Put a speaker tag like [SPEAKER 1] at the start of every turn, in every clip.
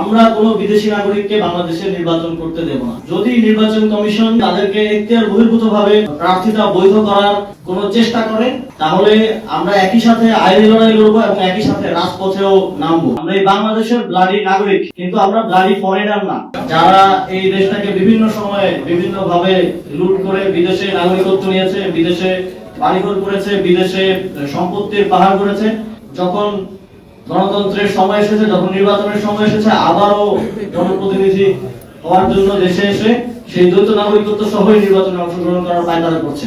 [SPEAKER 1] আমরা কোনো বিদেশি নাগরিককে বাংলাদেশে নির্বাচন করতে দেব না। যদি নির্বাচন কমিশন তাদেরকে এখতিয়ার বহির্ভূতভাবে প্রার্থিতা বৈধ করার কোনো চেষ্টা করে, তাহলে আমরা একই সাথে আইনি লড়াই লড়বো এবং একই সাথে রাজপথেও নামবো। আমরা এই বাংলাদেশের ব্লাডি নাগরিক, কিন্তু আমরা ব্লাডি ফরেনার না, যারা এই দেশটাকে বিভিন্ন সময়ে বিভিন্ন ভাবে লুট করে বিদেশে নাগরিকত্ব নিয়েছে, বিদেশে বাড়িঘর করেছে, বিদেশে সম্পত্তির পাহাড় করেছে। যখন গণতন্ত্রের সময় এসেছে, যখন নির্বাচনের সময় এসেছে, আবারও জনপ্রতিনিধি হওয়ার জন্য দেশে এসে সেই দ্বৈত নাগরিকত্ব সহই নির্বাচনে অংশগ্রহণ করার পায়তারা করছে।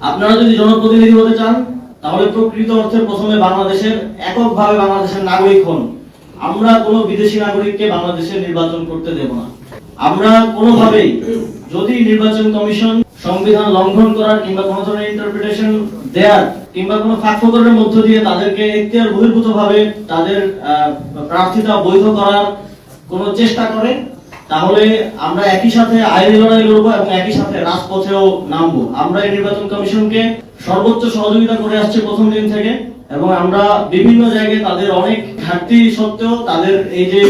[SPEAKER 1] আপনারা যদি জনপ্রতিনিধি হতে চান, তাহলে প্রকৃত অর্থে প্রথমে বাংলাদেশের এককভাবে বাংলাদেশের নাগরিক হন। আমরা কোনো বিদেশি নাগরিককে বাংলাদেশে নির্বাচন করতে দেব না। আমরা কোনোভাবেই, যদি নির্বাচন কমিশন সংবিধান লঙ্ঘন করার কিংবা কোনো ধরনের ইন্টারপ্রিটেশন দেয়ার কিংবা কোনো ফাঁকফোকরের মধ্য দিয়ে তাদেরকে এখতিয়ার বহির্ভূতভাবে তাদের প্রার্থিতা বৈধ করার কোনো চেষ্টা করে, তাহলে আমরা একই সাথে আইনি লড়াই লড়বো এবং একই সাথে রাজপথেও নামবো। আমরা এই নির্বাচন কমিশনকে সর্বোচ্চ সহযোগিতা করে আসছি প্রথম দিন থেকে, এবং আমরা বিভিন্ন জায়গায় তাদের অনেক ঘাটতি সত্ত্বেও তাদের এই যে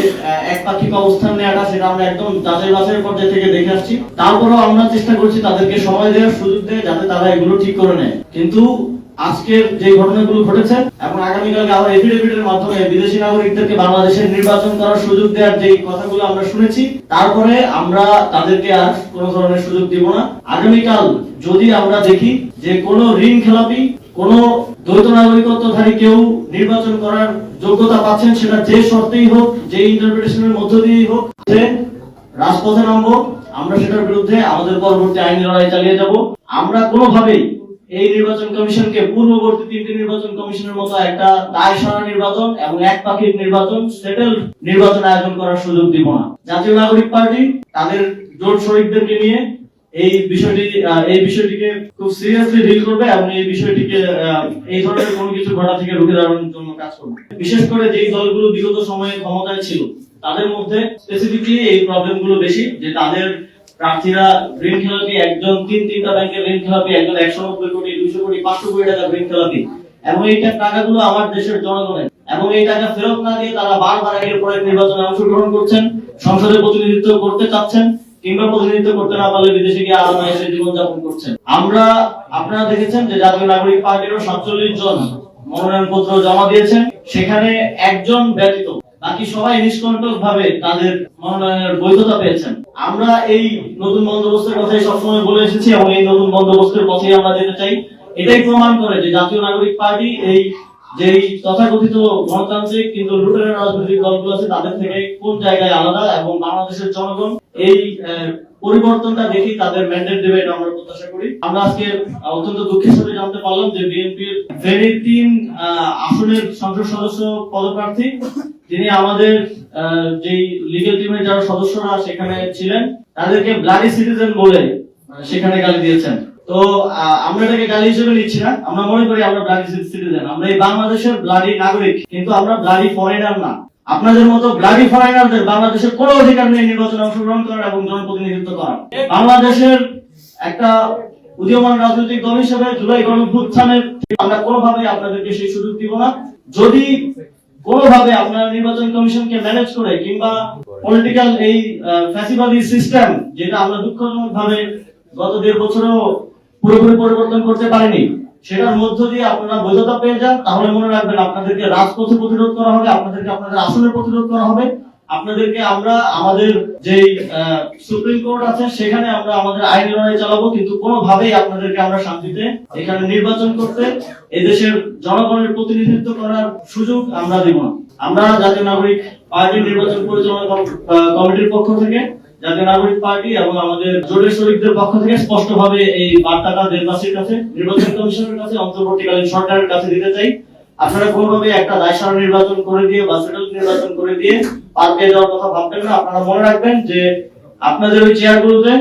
[SPEAKER 1] একপাক্ষিক অবস্থান নেওয়াটা, সেটা আমরা একদম যাচাই বাছাইয়ের পর্যায়ে থেকে দেখে আসছি। তারপরেও আমরা চেষ্টা করছি তাদেরকে সময় দেওয়ার সুযোগ দেয়, যাতে তারা এগুলো ঠিক করে নেয়। কিন্তু আজকের যে ঘটনাগুলো ঘটেছে এবং আগামীকালকে আবার এফিডেভিটের মাধ্যমে বিদেশি নাগরিকদেরকে বাংলাদেশের নির্বাচন করার সুযোগ দেওয়ার যে কথাগুলো আমরা শুনেছি, তারপরে আমরা তাদেরকে আর কোনো ধরনের সুযোগ দিব না। আগামীকাল যদি আমরা দেখি যে কোনো ঋণ খেলাপি, কোনো দ্বৈত নাগরিকত্বধারী কেউ নির্বাচন করার যোগ্যতা পাচ্ছেন, সেটা যে শর্তেই হোক, যে ইন্টারপ্রিটেশনের মধ্য দিয়েই হোক, যে রাজপথে নামবো। আমরা সেটার বিরুদ্ধে আমাদের পরবর্তী আইনি লড়াই চালিয়ে যাব। আমরা কোনোভাবেই এই নির্বাচন কমিশনকে পূর্ববর্তী তিনটি নির্বাচন কমিশনের মতো একটা দায়সারা নির্বাচন এবং একপাক্ষিক নির্বাচন, সেটেল নির্বাচন আয়োজন করার সুযোগ দিব না। জাতীয় নাগরিক পার্টি তাদের জোট শরিকদেরকে নিয়ে এই বিষয়টিকে খুব সিরিয়াসলি ডিল করবে এবং এই বিষয়টিকে এই ধরনের কোনো কিছু ঘটা থেকে রুখে দাঁড়ানোর জন্য কাজ করবে। বিশেষ করে যেই দলগুলো বিগত সময়ে ক্ষমতায় ছিল, তাদের মধ্যে স্পেসিফিকলি এই প্রবলেমগুলো বেশি, যে তাদের প্রার্থীরা ঋণ খেলাপি, একজন তিনটা ব্যাংকের ঋণ খেলাপি, একজন 190 কোটি, 200 কোটি, 500 কোটি টাকা ঋণ খেলাপি, এবং এই টাকাগুলো আমার দেশের জনগণের, এবং এই টাকা ফেরত না দিয়ে তারা বারবার একের পর এক নির্বাচনে অংশগ্রহণ করছেন, সংসদে প্রতিনিধিত্ব করতে চাচ্ছেন, কিংবা প্রতিনিধিত্ব করতে না পারলে বিদেশে গিয়ে আলাদা এসে জীবনযাপন করছেন। আপনারা দেখেছেন যে জাতীয় নাগরিক পার্টিরও 47 জন মনোনয়নপত্র জমা দিয়েছেন, সেখানে একজন ব্যতীত বাকি সবাই নিষ্কণ্টক ভাবে তাদের মনোনয়নের বৈধতা পেয়েছেন। আমরা এই নতুন বন্দোবস্তের কথাই সবসময় বলে এসেছি এবং এই নতুন বন্দোবস্তের পথেই আমরা যেতে চাই। এটাই প্রমাণ করে যে জাতীয় নাগরিক পার্টি এই যেই তথাকথিত গণতান্ত্রিক কিন্তু লুটেরা রাজনৈতিক দলগুলো আছে, তাদের থেকে কোন জায়গায় আলাদা, এবং বাংলাদেশের জনগণ এই পরিবর্তনটা দেখি তাদের ম্যান্ডেট দেবে, এটা আমরা প্রত্যাশা করি। আমরা আজকে অত্যন্ত দুঃখের সাথে জানতে পারলাম যে বিএনপির ফেনীর 3 আসনের সংসদ সদস্য পদপ্রার্থী, তিনি আমাদের যেই লিগ্যাল টিমের যারা সদস্যরা সেখানে ছিলেন, তাদেরকে ব্লাডি সিটিজেন বলে সেখানে গালি দিয়েছেন। তো আমরা এটাকে গালি হিসেবে নিচ্ছি না, আমরা মনে করি আমরা ব্লাডি সিটিজেন, আমরা এই বাংলাদেশের ব্লাডি নাগরিক, কিন্তু আমরা ব্লাডি ফরেনার না। আপনাদের মতো ব্লাডি ফরেনারদের বাংলাদেশের কোনো অধিকার নেই নির্বাচনে অংশগ্রহণ করার এবং জনপ্রতিনিধিত্ব করার। বাংলাদেশের একটা উদীয়মান রাজনৈতিক দল হিসেবে জুলাই গণঅভ্যুত্থানের আমরা কোনোভাবেই আপনাদেরকে সেই সুযোগ দিব না। যদি কোনোভাবে আপনারা নির্বাচন কমিশনকে ম্যানেজ করে কিংবা পলিটিক্যাল এই ফ্যাসিবাদী সিস্টেম, যেটা আমরা দুঃখজনক ভাবে গত 1.5 বছরেও পুরোপুরি পরিবর্তন করতে পারিনি, সেটার মধ্য দিয়ে আপনারা বৈধতা পেয়ে যান, তাহলে মনে রাখবেন আপনাদেরকে রাজপথে প্রতিরোধ করা হবে, আপনাদেরকে আপনাদের আসনে প্রতিরোধ করা হবে, আপনাদেরকে আমরা আমাদের যে সুপ্রিম কোর্ট আছে সেখানে আমরা আমাদের আইনি লড়াই চালাবো, কিন্তু কোনোভাবেই আপনাদেরকে আমরা শান্তিতে এখানে নির্বাচন করতে, এদেশের জনগণের প্রতিনিধিত্ব করার সুযোগ আমরা দিব না। আমরা জাতীয় নাগরিক পার্টি নির্বাচন পরিচালনা কমিটির পক্ষ থেকে, জাতীয় নাগরিক পার্টি এবং আমাদের জোটের শরিকদের পক্ষ থেকে স্পষ্টভাবে এই বার্তাটা দেশবাসীর কাছে, নির্বাচন কমিশনের কাছে, অন্তর্বর্তীকালীন সরকারের কাছে দিতে চাই। আপনারা কোনোভাবে একটা দায়সারা নির্বাচন করে দিয়ে বা সেটেল নির্বাচন করে দিয়ে পার পেয়ে যাওয়ার কথা ভাববেন না। আপনারা মনে রাখবেন যে আপনাদের ওই চেয়ারগুলোতে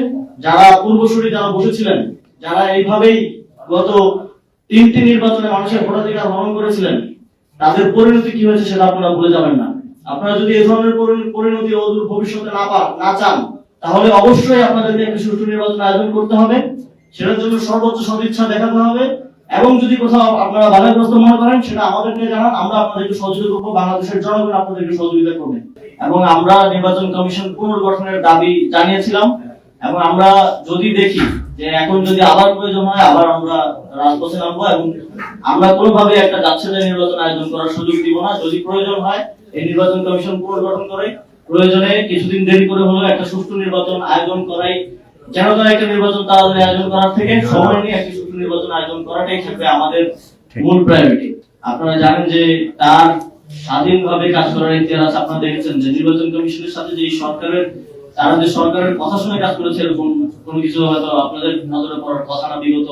[SPEAKER 1] যারা পূর্বসূরি যারা বসেছিলেন, যারা এইভাবেই গত 3টি নির্বাচনে মানুষের ভোটাধিকার হরণ করেছিলেন, তাদের পরিণতি কি হয়েছে সেটা আপনারা ভুলে যাবেন না। আপনারা যদি এই ধরনের পরিণতি অদূর ভবিষ্যতে না চান, তাহলে অবশ্যই আপনাদেরকে একটি সুষ্ঠু নির্বাচন আয়োজন করতে হবে। সেটার জন্য সর্বোচ্চ সদিচ্ছা দেখাতে হবে এবং যদি কোথাও আপনারা বাধাগ্রস্ত মনে করেন সেটা আমাদেরকে জানান, আমরা আপনাদেরকে সহযোগিতা করবো, বাংলাদেশের জনগণ আপনাদেরকে সহযোগিতা করবে। এবং আমরা নির্বাচন কমিশন পুনর্গঠনের দাবি জানিয়েছিলাম, এবং আমরা যদি দেখি যে এখন যদি আবার প্রয়োজন হয় আবার আমরা রাজপথে নামবো, এবং আমরা কোনোভাবে একটা যাচ্ছেতাই নির্বাচন আয়োজন করার সুযোগ দিব না। যদি প্রয়োজন হয় এই নির্বাচন কমিশন পুনর্গঠন করে প্রয়োজনে কিছুদিন দেরি করে হলেও একটা সুষ্ঠু নির্বাচন আয়োজন করাই, যেন তারা একটা নির্বাচন তাড়াতাড়ি আয়োজন করার থেকে সময় নিয়ে একটা সুষ্ঠু নির্বাচন আয়োজন করাটাই থাকবে আমাদের মূল প্রায়োরিটি। আপনারা জানেন যে তার স্বাধীনভাবে কাজ করার ইতিহাস আছে। আপনারা দেখেছেন যে নির্বাচন কমিশনের সাথে যে সরকারের, তারা যে সরকারের কথা শুনে কাজ করেছে এরকম কোনো কিছু হয়তো আপনাদের নজরে পড়ার কথা না বিগত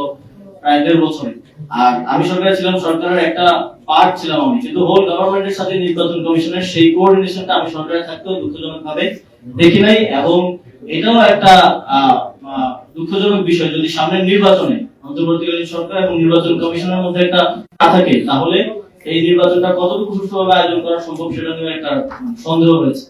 [SPEAKER 1] প্রায় 1.5 বছরে। আর আমি সরকারে ছিলাম, সরকারের একটা পার্ট ছিলাম আমি, কিন্তু হোল গভর্নমেন্টের সাথে নির্বাচন কমিশনের সেই কোঅর্ডিনেশনটা আমি সরকারে থাকতেও দুঃখজনক ভাবে দেখি নাই। এবং এটাও একটা দুঃখজনক বিষয়, যদি সামনের নির্বাচনে অন্তর্বর্তীকালীন সরকার এবং নির্বাচন কমিশনের মধ্যে একটা না থাকে তাহলে এই নির্বাচনটা কতটুকু সুষ্ঠুভাবে আয়োজন করা সম্ভব সেটা নিয়ে একটা সন্দেহ রয়েছে।